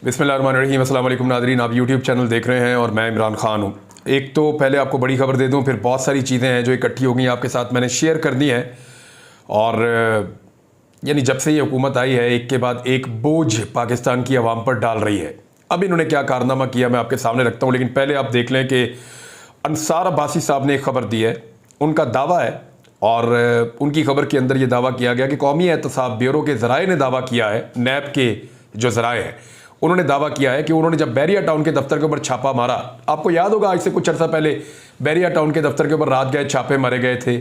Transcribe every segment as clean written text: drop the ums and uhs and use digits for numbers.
बिस्मिल्लाहिर्रहमानिर्रहीम। अस्सलाम वालेकुम नाज़रीन, आप यूट्यूब चैनल देख रहे हैं और मैं इमरान खान हूँ। एक तो पहले आपको बड़ी खबर दे दूँ, फिर बहुत सारी चीज़ें हैं जो इकट्ठी हो गई आपके साथ मैंने शेयर कर दी हैं। और यानी जब से ये हुकूमत आई है एक के बाद एक बोझ पाकिस्तान की आवाम पर डाल रही है। अब इन्होंने क्या कारनामा किया मैं आपके सामने रखता हूँ, लेकिन पहले आप देख लें कि अंसार अब्बासी साहब ने एक खबर दी है। उनका दावा है और उनकी खबर के अंदर ये दावा किया गया कि कौमी एहतसाब ब्यूरो के ज़राए ने दावा किया है, नैब के जो ज़राए हैं उन्होंने दावा किया है कि उन्होंने जब बैरिया टाउन के दफ्तर के ऊपर छापा मारा, आपको याद होगा आज से कुछ अर्सा पहले बैरिया टाउन के दफ्तर के ऊपर रात गए छापे मारे गए थे,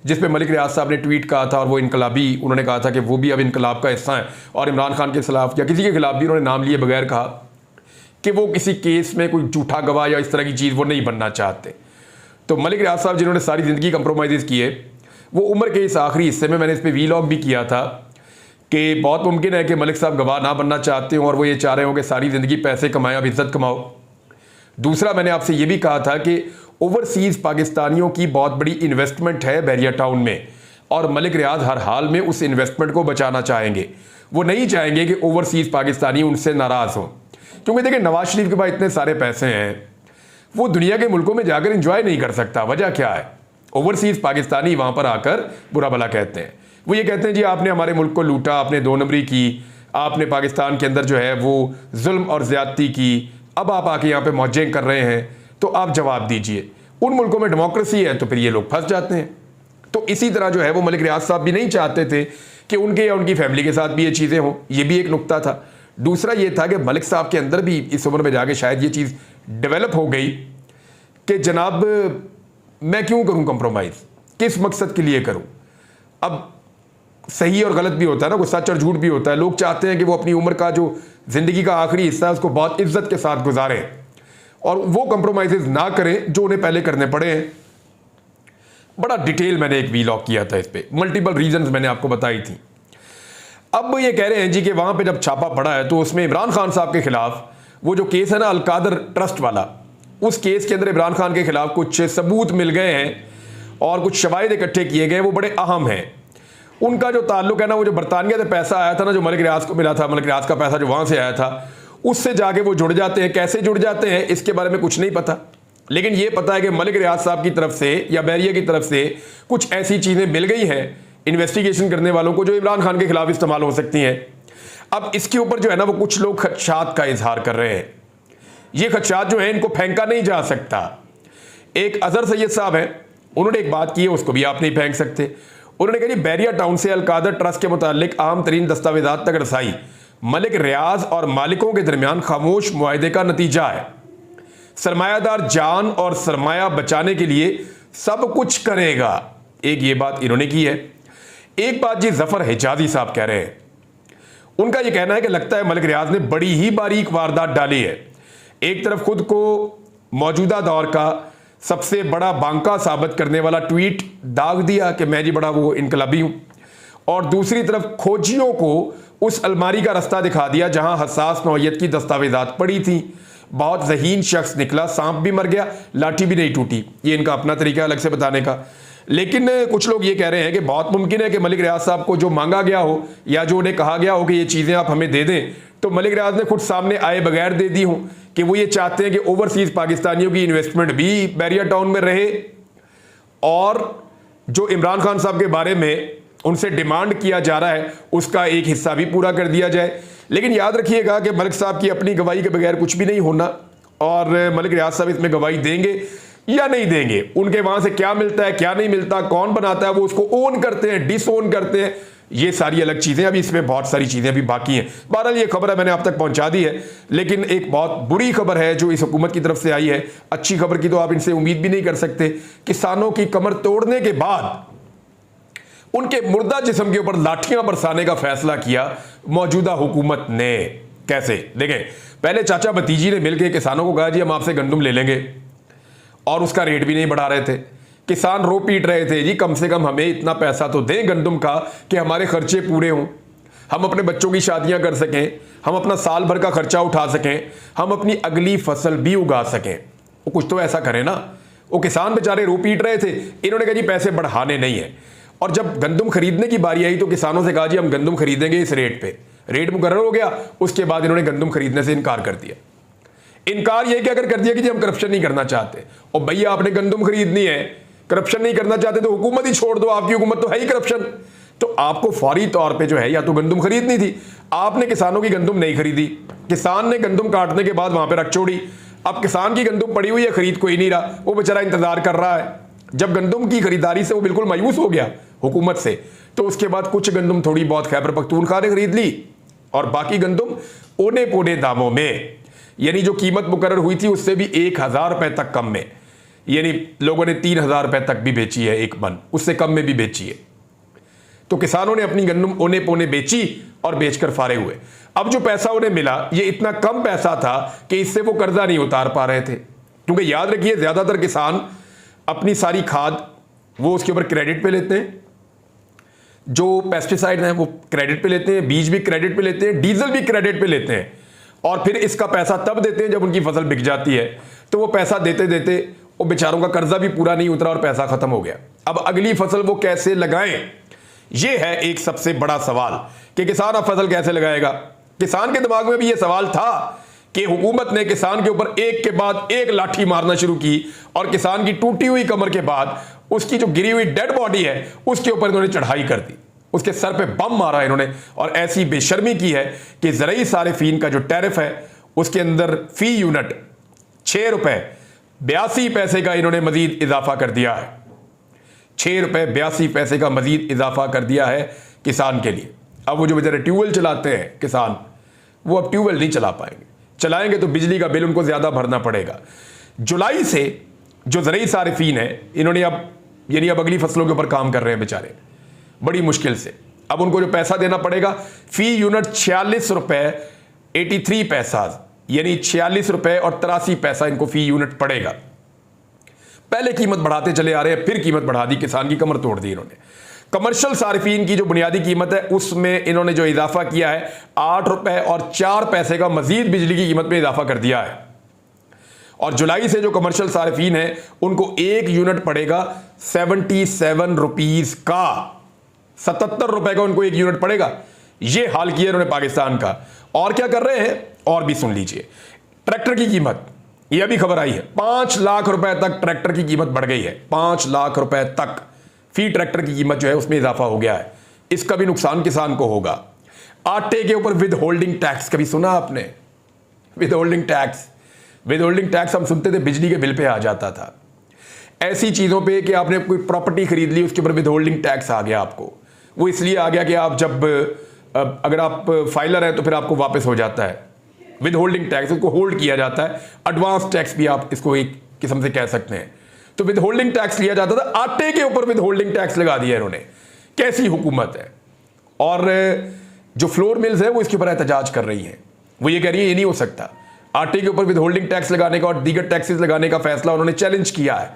जिस पे मलिक रियाज साहब ने ट्वीट कहा था और वो इनकलाबी, उन्होंने कहा था कि वो भी अब इनकलाब का हिस्सा है और इमरान खान के खिलाफ या किसी के खिलाफ भी उन्होंने नाम लिए बगैर कहा कि वो किसी केस में कोई झूठा गवाह या इस तरह की चीज़ वो नहीं बनना चाहते। तो मलिक रियाज साहब जिन्होंने सारी ज़िंदगी कंप्रोमाइज़ किए, वो उम्र के इस आखिरी हिस्से में मैंने इस पर वीलॉग भी किया था कि बहुत मुमकिन है कि मलिक साहब गवाह ना बनना चाहते हों और वो ये चाह रहे हो कि सारी ज़िंदगी पैसे कमाएं, अब इज़्ज़त कमाओ। दूसरा, मैंने आपसे ये भी कहा था कि ओवरसीज़ पाकिस्तानियों की बहुत बड़ी इन्वेस्टमेंट है बैरिया टाउन में और मलिक रियाज हर हाल में उस इन्वेस्टमेंट को बचाना चाहेंगे। वो नहीं चाहेंगे कि ओवरसीज़ पाकिस्तानी उनसे नाराज़ हों, क्योंकि देखिए नवाज शरीफ के पास इतने सारे पैसे हैं, वो दुनिया के मुल्कों में जाकर इंजॉय नहीं कर सकता। वजह क्या है? ओवरसीज़ पाकिस्तानी वहाँ पर आकर बुरा भला कहते हैं। वो ये कहते हैं जी आपने हमारे मुल्क को लूटा, आपने दो नंबरी की, आपने पाकिस्तान के अंदर जो है वो जुल्म और ज़्यादती की, अब आप आके यहाँ पे मौजें कर रहे हैं, तो आप जवाब दीजिए। उन मुल्कों में डेमोक्रेसी है तो फिर ये लोग फंस जाते हैं। तो इसी तरह जो है वो मलिक रियाज साहब भी नहीं चाहते थे कि उनके या उनकी फैमिली के साथ भी ये चीज़ें हों, ये भी एक नुक्ता था। दूसरा ये था कि मलिक साहब के अंदर भी इस उम्र में जाके शायद ये चीज़ डेवलप हो गई कि जनाब मैं क्यों करूं कंप्रोमाइज़, किस मकसद के लिए करूं। अब सही और गलत भी होता है ना, कोई सच और झूठ भी होता है। लोग चाहते हैं कि वो अपनी उम्र का जो ज़िंदगी का आखिरी हिस्सा है उसको बहुत इज्जत के साथ गुजारें और वो कंप्रोमाइज़ ना करें जो उन्हें पहले करने पड़े हैं। बड़ा डिटेल मैंने एक वीलॉग किया था इस पर, मल्टीपल रीजंस मैंने आपको बताई थी। अब ये कह रहे हैं जी कि वहाँ पर जब छापा पड़ा है तो उसमें इमरान खान साहब के खिलाफ वो जो केस है ना अलकादर ट्रस्ट वाला, उस केस के अंदर इमरान खान के खिलाफ कुछ सबूत मिल गए हैं और कुछ शवाहिद इकट्ठे किए गए, वो बड़े अहम हैं। उनका जो ताल्लुक है ना, वो जो बरतानिया से पैसा आया था ना, जो मलिक रियाज को मिला था, मलिक रियाज का पैसा जो वहाँ से आया था, उससे जाके वो जुड़ जाते हैं। कैसे जुड़ जाते हैं इसके बारे में कुछ नहीं पता, लेकिन ये पता है कि मलिक रियाज साहब की तरफ से या बैरिया की तरफ से कुछ ऐसी चीज़ें मिल गई हैं इन्वेस्टिगेशन करने वालों को जो इमरान खान के खिलाफ इस्तेमाल हो सकती हैं। अब इसके ऊपर जो है ना वो कुछ लोग खदशात का इजहार कर रहे हैं। ये खदशात जो है इनको फेंका नहीं जा सकता। एक अजहर सैयद साहब हैं, उन्होंने एक बात की है, उसको भी आप नहीं फेंक सकते। उन्होंने कहा जी बैरिया टाउन से अलकादर ट्रस्ट के मुतालिक अहम तरीन दस्तावेजात तक रसाई मलिक रियाज और मालिकों के दरमियान खामोश मुआहदे का नतीजा है। सरमायादार जान और सरमाया बचाने के लिए सब कुछ करेगा। एक ये बात इन्होंने की है। एक बात जी जफर हिजाजी साहब कह रहे हैं, उनका यह कहना है कि लगता है मलिक रियाज ने बड़ी ही बारीक वारदात डाली है। एक तरफ खुद को मौजूदा दौर का सबसे बड़ा बांका साबित करने वाला ट्वीट दाग दिया कि मैं जी बड़ा वो इनकलाबी हूं, और दूसरी तरफ खोजियों को उस अलमारी का रास्ता दिखा दिया जहां हसास नौयत की दस्तावेजात पड़ी थी। बहुत ज़हीन शख्स निकला, सांप भी मर गया, लाठी भी नहीं टूटी। ये इनका अपना तरीका अलग से बताने का। लेकिन कुछ लोग ये कह रहे हैं कि बहुत मुमकिन है कि मलिक रियाज साहब को जो मांगा गया हो या जो उन्हें कहा गया हो कि ये चीज़ें आप हमें दे दें, तो मलिक रियाज ने खुद सामने आए बगैर दे दी हो कि वो ये चाहते हैं कि ओवरसीज़ पाकिस्तानियों की इन्वेस्टमेंट भी बैरिया टाउन में रहे और जो इमरान खान साहब के बारे में उनसे डिमांड किया जा रहा है उसका एक हिस्सा भी पूरा कर दिया जाए। लेकिन याद रखिएगा कि मलिक साहब की अपनी गवाही के बगैर कुछ भी नहीं होना और मलिक रियाज साहब इसमें गवाही देंगे या नहीं देंगे, उनके वहां से क्या मिलता है क्या नहीं मिलता, कौन बनाता है, वो उसको ओन करते हैं डिसओन करते हैं, ये सारी अलग चीज़ें। अभी इसमें बहुत सारी चीज़ें अभी बाकी हैं। बहरहाल ये खबर है मैंने आप तक पहुंचा दी है, लेकिन एक बहुत बुरी खबर है जो इस हुकूमत की तरफ से आई है। अच्छी खबर की तो आप इनसे उम्मीद भी नहीं कर सकते। किसानों की कमर तोड़ने के बाद उनके मुर्दा जिस्म के ऊपर लाठियां बरसाने का फैसला किया मौजूदा हुकूमत ने। कैसे देखें, पहले चाचा भतीजी ने मिलकर किसानों को कहा जी हम आपसे गंदम ले लेंगे और उसका रेट भी नहीं बढ़ा रहे थे। किसान रो पीट रहे थे जी कम से कम हमें इतना पैसा तो दें गंदम का कि हमारे खर्चे पूरे हों, हम अपने बच्चों की शादियां कर सकें, हम अपना साल भर का खर्चा उठा सकें, हम अपनी अगली फसल भी उगा सकें। वो कुछ तो ऐसा करें ना। वो किसान बेचारे रो पीट रहे थे, इन्होंने कहा जी पैसे बढ़ाने नहीं है। और जब गंदम खरीदने की बारी आई तो किसानों से कहा जी हम गंदम खरीदेंगे इस रेट पे, रेट मुकर्रर हो गया, उसके बाद इन्होंने गंदम खरीदने से इनकार कर दिया। इनकार ये क्या कर दिया कि जी हम करप्शन नहीं करना चाहते। और भैया आपने गंदम खरीदनी है, करप्शन नहीं करना चाहते तो हुकूमत ही छोड़ दो, आपकी हुकूमत तो है ही करप्शन। तो आपको फौरी तौर पे जो है या तो गंदम खरीदनी थी, आपने किसानों की गंदम नहीं खरीदी, किसान ने गंदम काटने के बाद वहां पे रख छोड़ी। अब किसान की गंदम पड़ी हुई है, खरीद कोई नहीं रहा, वो बेचारा इंतजार कर रहा है। जब गंदम की खरीदारी से वो बिल्कुल मायूस हो गया हुकूमत से, तो उसके बाद कुछ गंदम थोड़ी बहुत खैबर पख्तूनख्वा ने खरीद ली और बाकी गंदम औने पौने दामों में, यानी जो कीमत मुकर्रर हुई थी उससे भी 1000 रुपए तक कम में, यानी लोगों ने 3000 रुपए तक भी बेची है एक मन, उससे कम में भी बेची है। तो किसानों ने अपनी गंदम औने पौने बेची और बेचकर फारे हुए। अब जो पैसा उन्हें मिला ये इतना कम पैसा था कि इससे वो कर्जा नहीं उतार पा रहे थे, क्योंकि याद रखिए ज्यादातर किसान अपनी सारी खाद वो उसके ऊपर क्रेडिट पे लेते हैं, जो पेस्टिसाइड हैं वो क्रेडिट पे लेते हैं, बीज भी क्रेडिट पे लेते हैं, डीजल भी क्रेडिट पे लेते हैं, और फिर इसका पैसा तब देते हैं जब उनकी फसल बिक जाती है। तो वो पैसा देते देते वो बेचारों का कर्जा भी पूरा नहीं उतरा और पैसा खत्म हो गया। अब अगली फसल वो कैसे लगाएं, ये है एक सबसे बड़ा सवाल कि किसान अब फसल कैसे लगाएगा। किसान के दिमाग में भी ये सवाल था कि हुकूमत ने किसान के ऊपर एक के बाद एक लाठी मारना शुरू की और किसान की टूटी हुई कमर के बाद उसकी जो गिरी हुई डेड बॉडी है उसके ऊपर इन्होंने चढ़ाई कर दी, उसके सर पे बम मारा इन्होंने, और ऐसी बेशर्मी की है कि ज़रई सारिफीन का जो टैरिफ है उसके अंदर फी यूनिट 6 रुपए 82 पैसे का इन्होंने मजीद इजाफा कर दिया है। 6 रुपए 82 पैसे का मजीद इजाफा कर दिया है किसान के लिए। अब वो जो बेचारे ट्यूबवेल चलाते हैं किसान, वो अब ट्यूबवेल नहीं चला पाएंगे, चलाएंगे तो बिजली का बिल उनको ज्यादा भरना पड़ेगा। जुलाई से जो ज़रई सारिफीन है इन्होंने अब अगली फसलों के ऊपर काम कर रहे हैं बेचारे बड़ी मुश्किल से। अब उनको जो पैसा देना पड़ेगा फी यूनिट 46 रुपए 83 पैसा, यानी 46 रुपए और 83 पैसा इनको फी यूनिट पड़ेगा। पहले कीमत बढ़ाते चले आ रहे हैं, फिर कीमत बढ़ा दी, किसान की कमर तोड़ दी इन्होंने। कमर्शियल सारिफीन की जो बुनियादी कीमत है उसमें इन्होंने जो इजाफा किया है 8 रुपए और 4 पैसे का मजीद बिजली की कीमत में इजाफा कर दिया है। और जुलाई से जो कमर्शियल सारिफीन है उनको एक यूनिट पड़ेगा 77 रुपीज का, 77 रुपए का उनको एक यूनिट पड़ेगा। यह हाल किया इन्होंने पाकिस्तान का। और क्या कर रहे हैं और भी सुन लीजिए। ट्रैक्टर की कीमत, यह भी खबर आई है, 5 लाख रुपए तक ट्रैक्टर की कीमत बढ़ गई है। 5 लाख रुपए तक फी ट्रैक्टर की कीमत जो है उसमें इजाफा हो गया है। इसका भी नुकसान किसान को होगा। आटे के ऊपर विद होल्डिंग टैक्स, कभी सुना आपने? With holding tax, with holding tax हम सुनते थे बिजली के बिल पे आ जाता था। ऐसी चीजों पे कि आपने कोई प्रॉपर्टी खरीद ली उसके ऊपर विद होल्डिंग टैक्स आ गया आपको। वो इसलिए आ गया कि आप जब अगर आप फाइलर हैं तो फिर आपको वापस हो जाता है विद होल्डिंग टैक्स, उसको होल्ड किया जाता है। एडवांस टैक्स भी आप इसको एक किस्म से कह सकते हैं। तो विद होल्डिंग टैक्स लिया जाता था, आटे के ऊपर विद होल्डिंग टैक्स लगा दिया इन्होंने। कैसी हुकूमत है। और जो फ्लोर मिल्स है वो इसके ऊपर एहतजाज कर रही हैं। वो ये कह रही है ये नहीं हो सकता, आटे के ऊपर विद होल्डिंग टैक्स लगाने का और दीगर टैक्सेस लगाने का फैसला उन्होंने चैलेंज किया है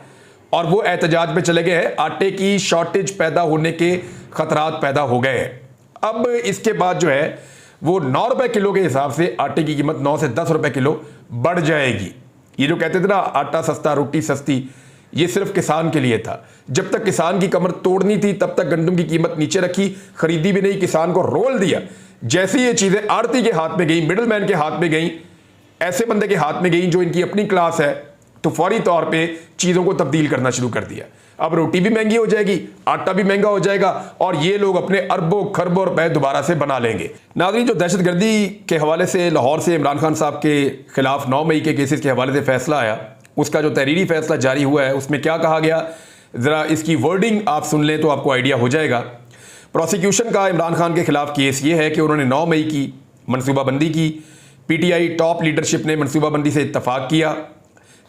और वो एहतजाज पे चले गए हैं। आटे की शॉर्टेज पैदा होने के खतरात पैदा हो गए हैं। अब इसके बाद जो है वो 9 रुपए किलो के हिसाब से आटे की कीमत 9 से 10 रुपए किलो बढ़ जाएगी। ये जो कहते थे ना आटा सस्ता रोटी सस्ती, ये सिर्फ किसान के लिए था। जब तक किसान की कमर तोड़नी थी तब तक गंदम की कीमत नीचे रखी, खरीदी भी नहीं, किसान को रोल दिया। जैसे ये चीजें आड़ती के हाथ में गई, मिडल मैन के हाथ में गई, ऐसे बंदे के हाथ में गई जो इनकी अपनी क्लास है, तो फौरी तौर पे चीजों को तब्दील करना शुरू कर दिया। अब रोटी भी महंगी हो जाएगी, आटा भी महंगा हो जाएगा और ये लोग अपने अरबों खरबों रुपए दोबारा से बना लेंगे। नाज़रीन, जो दहशतगर्दी के हवाले से लाहौर से इमरान खान साहब के खिलाफ 9 मई के केसेस के हवाले से फैसला आया, उसका जो तहरीरी फैसला जारी हुआ है उसमें क्या कहा गया, जरा इसकी वर्डिंग आप सुन लें तो आपको आइडिया हो जाएगा। प्रोसिक्यूशन का इमरान खान के खिलाफ केस ये है कि उन्होंने 9 मई की मनसूबाबंदी की, पीटीआई टॉप लीडरशिप ने मनसूबाबंदी से इत्तफाक किया,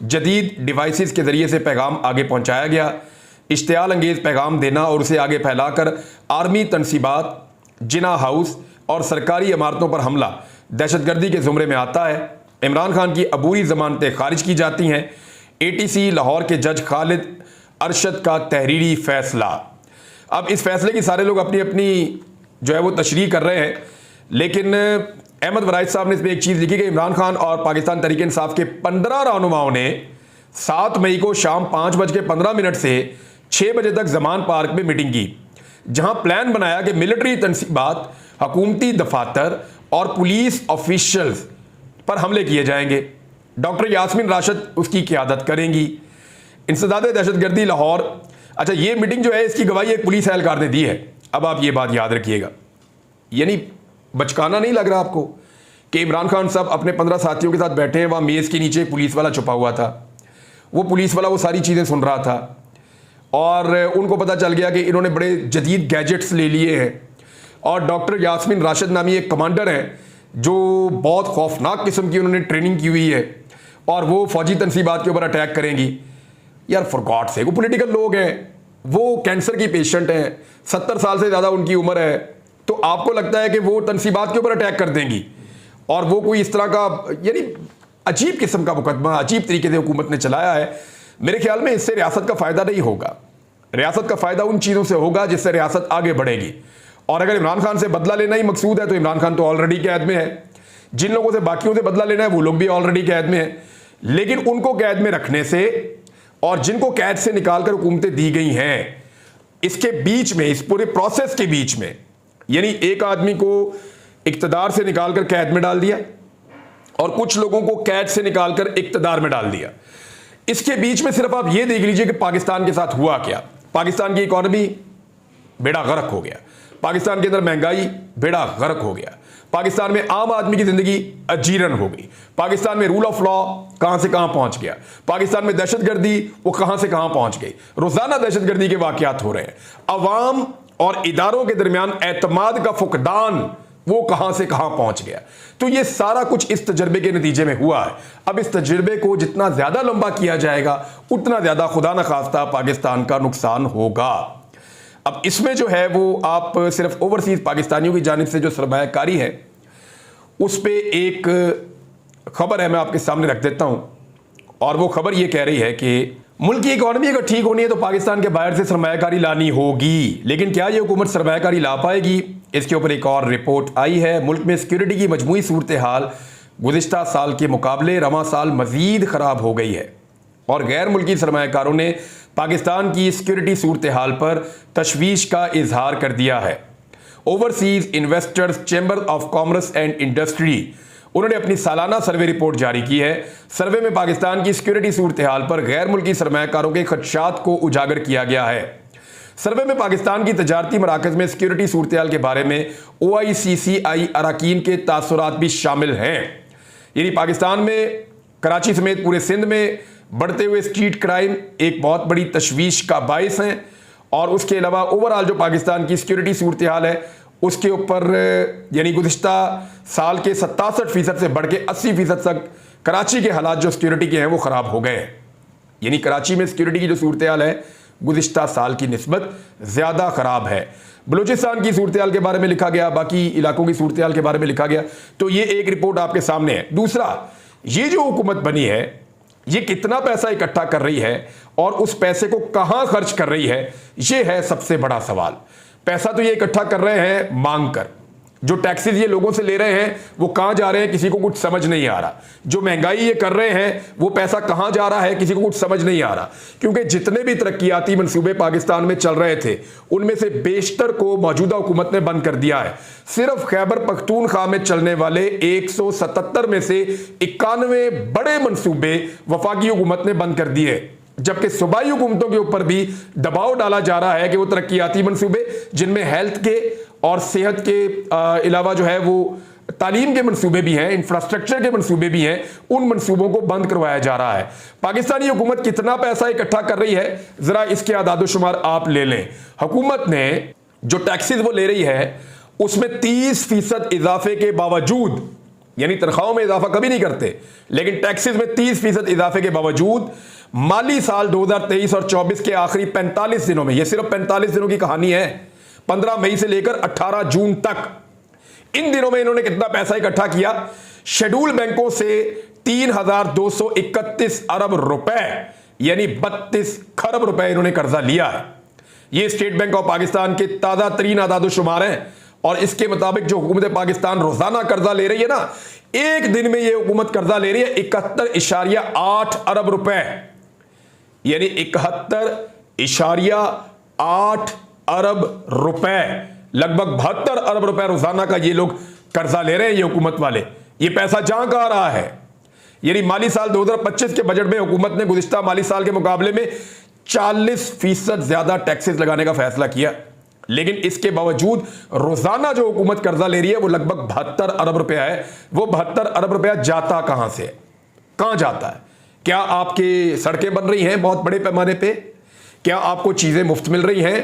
जदीद डिवाइसेस के जरिए से पैगाम आगे पहुंचाया गया, इश्तियाल अंगेज पैगाम देना और उसे आगे फैलाकर आर्मी तनसीबात, जिना हाउस और सरकारी इमारतों पर हमला दहशतगर्दी के जुमरे में आता है। इमरान खान की अबूरी जमानतें खारिज की जाती हैं। एटीसी लाहौर के जज खालिद अरशद का तहरीरी फैसला। अब इस फैसले की सारे लोग अपनी अपनी जो है वो तशरीह कर रहे हैं, लेकिन अहमद वराइद साहब ने इसमें एक चीज़ लिखी कि इमरान खान और पाकिस्तान तहरीक इंसाफ के 15 रहनुमाओं ने 7 मई को शाम 5:15 से 6 बजे तक जमान पार्क में मीटिंग की। जहां प्लान बनाया कि मिलिट्री तनसीबात, हुकूमती दफातर और पुलिस ऑफिशियल्स पर हमले किए जाएंगे। डॉक्टर यास्मीन राशिद उसकी क़यादत करेंगी। इंसदाद दहशतगर्दी लाहौर, अच्छा ये मीटिंग जो है इसकी गवाही एक पुलिस एहलकार ने दी है। अब आप ये बात याद रखिएगा, यानी बचकाना नहीं लग रहा आपको कि इमरान खान साहब अपने 15 साथियों के साथ बैठे हैं, वहाँ मेज़ के नीचे पुलिस वाला छुपा हुआ था, वो पुलिस वाला वो सारी चीज़ें सुन रहा था और उनको पता चल गया कि इन्होंने बड़े जदीद गैजेट्स ले लिए हैं और डॉक्टर यास्मीन राशिद नामी एक कमांडर हैं जो बहुत खौफनाक किस्म की उन्होंने ट्रेनिंग की हुई है और वो फौजी तनसीबात के ऊपर अटैक करेंगी। यार फॉर गॉड से, वो पॉलिटिकल लोग हैं, वो कैंसर की पेशेंट हैं, 70 साल से ज़्यादा उनकी उम्र है, तो आपको लगता है कि वो तनसीबात के ऊपर अटैक कर देंगी और वो कोई इस तरह का, यानी अजीब किस्म का मुकदमा अजीब तरीके से हुकूमत ने चलाया है। मेरे ख्याल में इससे रियासत का फ़ायदा नहीं होगा। रियासत का फ़ायदा उन चीज़ों से होगा जिससे रियासत आगे बढ़ेगी। और अगर इमरान खान से बदला लेना ही मकसूद है तो इमरान खान तो ऑलरेडी कैद में है। जिन लोगों से बाकियों से बदला लेना है वो लोग भी ऑलरेडी कैद में हैं। लेकिन उनको कैद में रखने से और जिनको कैद से निकालकर हुकूमतें दी गई हैं, इसके बीच में, इस पूरे प्रोसेस के बीच में, यानी एक आदमी को इक्तदार से निकालकर कैद में डाल दिया और कुछ लोगों को कैद से निकालकर इक्तदार में डाल दिया। इसके बीच में सिर्फ आप ये देख लीजिए कि पाकिस्तान के साथ हुआ क्या। पाकिस्तान की इकॉनमी बेड़ा गर्क हो गया, पाकिस्तान के अंदर महंगाई बेड़ा गर्क हो गया, पाकिस्तान में आम आदमी की जिंदगी अजीरन हो गई, पाकिस्तान में रूल ऑफ लॉ कहां से कहां पहुंच गया, पाकिस्तान में दहशतगर्दी वो कहां से कहां पहुंच गई, रोजाना दहशतगर्दी के वाकयात हो रहे हैं, अवाम और इदारों के दरमियान एतमाद का फुकदान वो कहां से कहां पहुंच गया। तो ये सारा कुछ इस तजर्बे के नतीजे में हुआ है। अब इस तजर्बे को जितना ज्यादा लंबा किया जाएगा उतना ज्यादा खुदा न खास्ता पाकिस्तान का नुकसान होगा। अब इसमें जो है वो आप सिर्फ ओवरसीज पाकिस्तानियों की जानिब से जो सरमायाकारी है उस पर एक खबर है, मैं आपके सामने रख देता हूं और वो खबर ये कह रही है कि मुल्क की इकॉनमी अगर ठीक होनी है तो पाकिस्तान के बाहर से सरमायाकारी लानी होगी। लेकिन क्या ये हुकूमत सरमायाकारी ला पाएगी, इसके ऊपर एक और रिपोर्ट आई है। मुल्क में सिक्योरिटी की मजमूई सूरत हाल गुज़िश्ता साल के मुकाबले रवां साल मजीद खराब हो गई है और गैर मुल्की सरमायाकारों ने पाकिस्तान की सिक्योरिटी सूरत हाल पर तशवीश का इजहार कर दिया है। Overseas investors chamber of commerce and industry, उन्होंने अपनी सालाना सर्वे रिपोर्ट जारी की है। सर्वे में पाकिस्तान की सिक्योरिटी सूरत हाल पर गैर मुल्की सरमायाकारों के खदशात को उजागर किया गया है। सर्वे में पाकिस्तान की तजारती मराकज़ में सिक्योरिटी सूरत हाल के बारे में OICCI अरकान के तासुरात भी शामिल हैं। यानी पाकिस्तान में कराची समेत पूरे सिंध में बढ़ते हुए स्ट्रीट क्राइम एक बहुत बड़ी तशवीश का बाइस हैं और उसके अलावा ओवरऑल जो पाकिस्तान की सिक्योरिटी सूरत हाल है उसके ऊपर यानी गुज़िश्ता साल के 67% से बढ़ के 80% तक कराची के हालात जो सिक्योरिटी के हैं वो ख़राब हो गए हैं। यानी कराची में सिक्योरिटी की जो सूरत हाल है गुज़िश्ता साल की निस्बत ज़्यादा ख़राब है। बलूचिस्तान की सूरत हाल के बारे में लिखा गया, बाकी इलाकों की सूरत हाल के बारे में लिखा गया। तो ये एक रिपोर्ट आपके सामने है। दूसरा, ये जो हुकूमत बनी है ये कितना पैसा इकट्ठा कर रही है और उस पैसे को कहां खर्च कर रही है, ये है सबसे बड़ा सवाल। पैसा तो ये इकट्ठा कर रहे हैं मांग कर, जो टैक्सेस ये लोगों से ले रहे हैं वो कहां जा रहे हैं किसी को कुछ समझ नहीं आ रहा। जो महंगाई ये कर रहे हैं वो पैसा कहां जा रहा है किसी को कुछ समझ नहीं आ रहा, क्योंकि जितने भी तरक्याती मंसूबे पाकिस्तान में चल रहे थे उनमें से बेशतर को मौजूदा हुकूमत ने बंद कर दिया है। सिर्फ खैबर पख्तूनख्वा में चलने वाले 177 में से 91 बड़े मंसूबे वफाकी हुकूमत ने बंद कर दिए, जबकि सूबाई हुकूमतों के ऊपर भी दबाव डाला जा रहा है कि वो तरक्याती मंसूबे जिनमें हेल्थ के और सेहत के अलावा जो है वो तालीम के मंसूबे भी हैं, इंफ्रास्ट्रक्चर के मंसूबे भी हैं, उन मंसूबों को बंद करवाया जा रहा है। पाकिस्तानी हुकूमत कितना पैसा इकट्ठा कर रही है जरा इसके आदादोशुमार आप ले लें। हुकूमत ने जो टैक्सेस वो ले रही है उसमें 30% इजाफे के बावजूद, यानी तनख्वाहों में इजाफा कभी नहीं करते लेकिन टैक्सेस में 30% इजाफे के बावजूद माली साल 2023 और 24 के आखिरी 45 दिनों में, यह सिर्फ 45 दिनों की कहानी है, 15 मई से लेकर 18 जून तक, इन दिनों में इन्होंने कितना पैसा इकट्ठा किया? शेड्यूल बैंकों से 3,231 अरब रुपए यानी 32 खरब रुपए इन्होंने कर्जा लिया है। यह स्टेट बैंक ऑफ पाकिस्तान के ताजा तरीन आदादोशुमार हैं और इसके मुताबिक जो हुकूमत पाकिस्तान रोजाना कर्जा ले रही है ना, एक दिन में यह हुकूमत कर्जा ले रही है 71.8 अरब रुपए, यानी 71.8 अरब रुपए, लगभग 72 अरब रुपए रोजाना का ये लोग कर्जा ले रहे हैं, ये हुकूमत वाले। ये पैसा जहां कहां रहा है? यानी माली साल 2025 के बजट में हुकूमत ने गुज़िश्ता माली साल के मुकाबले में 40% ज्यादा टैक्सेस लगाने का फैसला किया, लेकिन इसके बावजूद रोजाना जो हुकूमत कर्जा ले रही है वो लगभग 72 अरब रुपया है। वो 72 अरब रुपया जाता कहां से है? कहां जाता है? क्या आपके सड़कें बन रही हैं बहुत बड़े पैमाने पे? क्या आपको चीजें मुफ्त मिल रही हैं?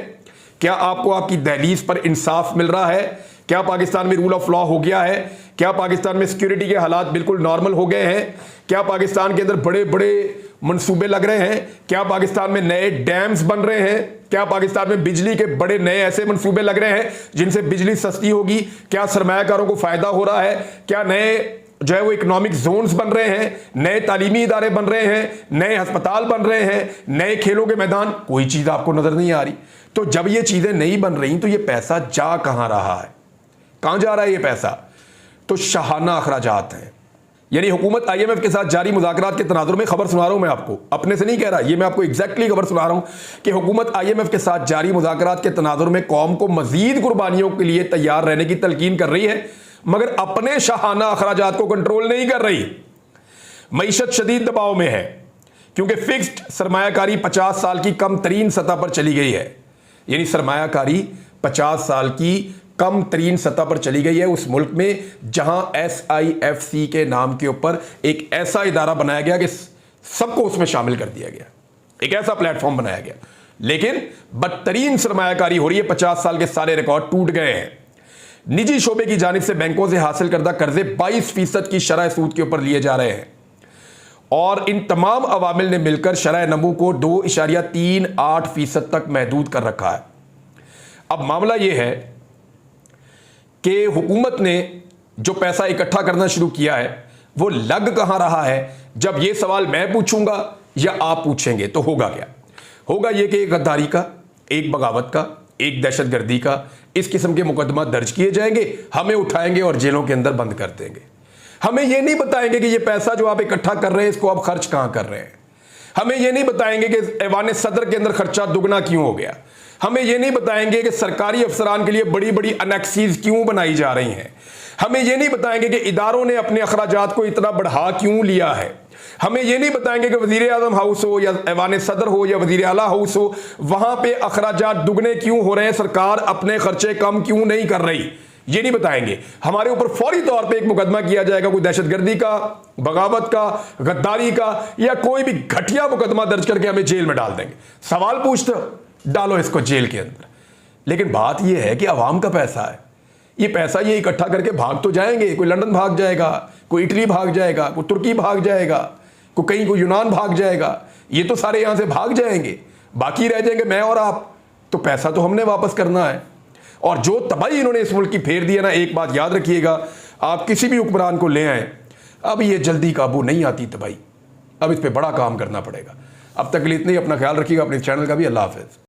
क्या आपको आपकी दहलीज पर इंसाफ मिल रहा है? क्या पाकिस्तान में रूल ऑफ लॉ हो गया है? क्या पाकिस्तान में सिक्योरिटी के हालात बिल्कुल नॉर्मल हो गए हैं? क्या पाकिस्तान के अंदर बड़े बड़े मंसूबे लग रहे हैं? क्या पाकिस्तान में नए डैम्स बन रहे हैं? क्या पाकिस्तान में बिजली के बड़े नए ऐसे मंसूबे लग रहे हैं जिनसे बिजली सस्ती होगी? क्या सरमायाकारों को फायदा हो रहा है? क्या नए जो है वो इकोनॉमिक जोन्स बन रहे हैं? नए तालीमी इदारे बन रहे हैं? नए अस्पताल बन रहे हैं? नए खेलों के मैदान? कोई चीज आपको नजर नहीं आ रही। तो जब ये चीजें नहीं बन रही तो ये पैसा जा कहां रहा है? कहां जा रहा है ये पैसा? तो शाहाना अखराजात हैं। यानी हुकूमत IMF के साथ जारी मुज़ाकरात के तनाजुर में, खबर सुना रहा हूं मैं आपको, अपने से नहीं कह रहा, ये मैं आपको एग्जैक्टली खबर सुना रहा हूं कि हुकूमत IMF के साथ जारी मुज़ाकरात के तनाजुर में कौम को मजीद कुर्बानियों के लिए तैयार रहने की तलकीन कर रही है, मगर अपने शाहाना अखराजात को कंट्रोल नहीं कर रही। मईशत शदीद दबाव में है क्योंकि फिक्स्ड सरमायाकारी 50 साल की कम तरीन सतह पर चली गई है। यानी सरमायाकारी 50 साल की कम तरीन सतह पर चली गई है उस मुल्क में जहां SIFC के नाम के ऊपर एक ऐसा इदारा बनाया गया कि सबको उसमें शामिल कर दिया गया, एक ऐसा प्लेटफॉर्म बनाया गया, लेकिन बदतरीन सरमायाकारी हो रही है। 50 साल के सारे रिकॉर्ड टूट गए हैं। निजी शोबे की जानिब से बैंकों से हासिल करदा कर्जे 22% की शरह सूद के ऊपर लिए जा रहे हैं और इन तमाम अवामिल ने मिलकर शरह नमू को 2.38% तक महदूद कर रखा है। अब मामला यह है कि हुकूमत ने जो पैसा इकट्ठा करना शुरू किया है वो लग कहां रहा है? जब ये सवाल मैं पूछूंगा या आप पूछेंगे तो होगा क्या? होगा ये कि एक गद्दारी का, एक बगावत का, एक दहशतगर्दी का इस किस्म के मुकदमा दर्ज किए जाएंगे, हमें उठाएंगे और जेलों के अंदर बंद कर देंगे। हमें यह नहीं बताएंगे कि ये पैसा जो आप इकट्ठा कर रहे हैं इसको आप खर्च कहां कर रहे हैं। हमें यह नहीं बताएंगे कि ऐवान सदर के अंदर खर्चा दुगना क्यों हो गया। हमें यह नहीं बताएंगे कि सरकारी अफसरान के लिए बड़ी बड़ी अनेक्सीज क्यों बनाई जा रही हैं। हमें यह नहीं बताएंगे कि इदारों ने अपने अखराजात को इतना बढ़ा क्यों लिया है। हमें यह नहीं बताएंगे कि वजीर आजम हाउस हो या ऐवान सदर हो या वजीर आला हाउस हो, वहां पे अखराजात दुगने क्यों हो रहे हैं, सरकार अपने खर्चे कम क्यों नहीं कर रही, ये नहीं बताएंगे। हमारे ऊपर फौरी तौर पे एक मुकदमा किया जाएगा, कोई दहशतगर्दी का, बगावत का, गद्दारी का या कोई भी घटिया मुकदमा दर्ज करके हमें जेल में डाल देंगे। सवाल पूछते हो, डालो इसको जेल के अंदर। लेकिन बात यह है कि अवाम का पैसा है, ये पैसा ये इकट्ठा करके भाग तो जाएंगे, कोई लंदन भाग जाएगा, कोई इटली भाग जाएगा, कोई तुर्की भाग जाएगा, कोई यूनान भाग जाएगा, ये तो सारे यहां से भाग जाएंगे, बाकी रह जाएंगे मैं और आप। तो पैसा तो हमने वापस करना है। और जो तबाही इन्होंने इस मुल्क की फेर दी है ना, एक बात याद रखिएगा, आप किसी भी हुक्मरान को ले आए, अब ये जल्दी काबू नहीं आती तबाही, अब इस पर बड़ा काम करना पड़ेगा। अब तक के लिए इतना ही, अपना ख्याल रखिएगा, अपने चैनल का भी। अल्लाह हाफिज़।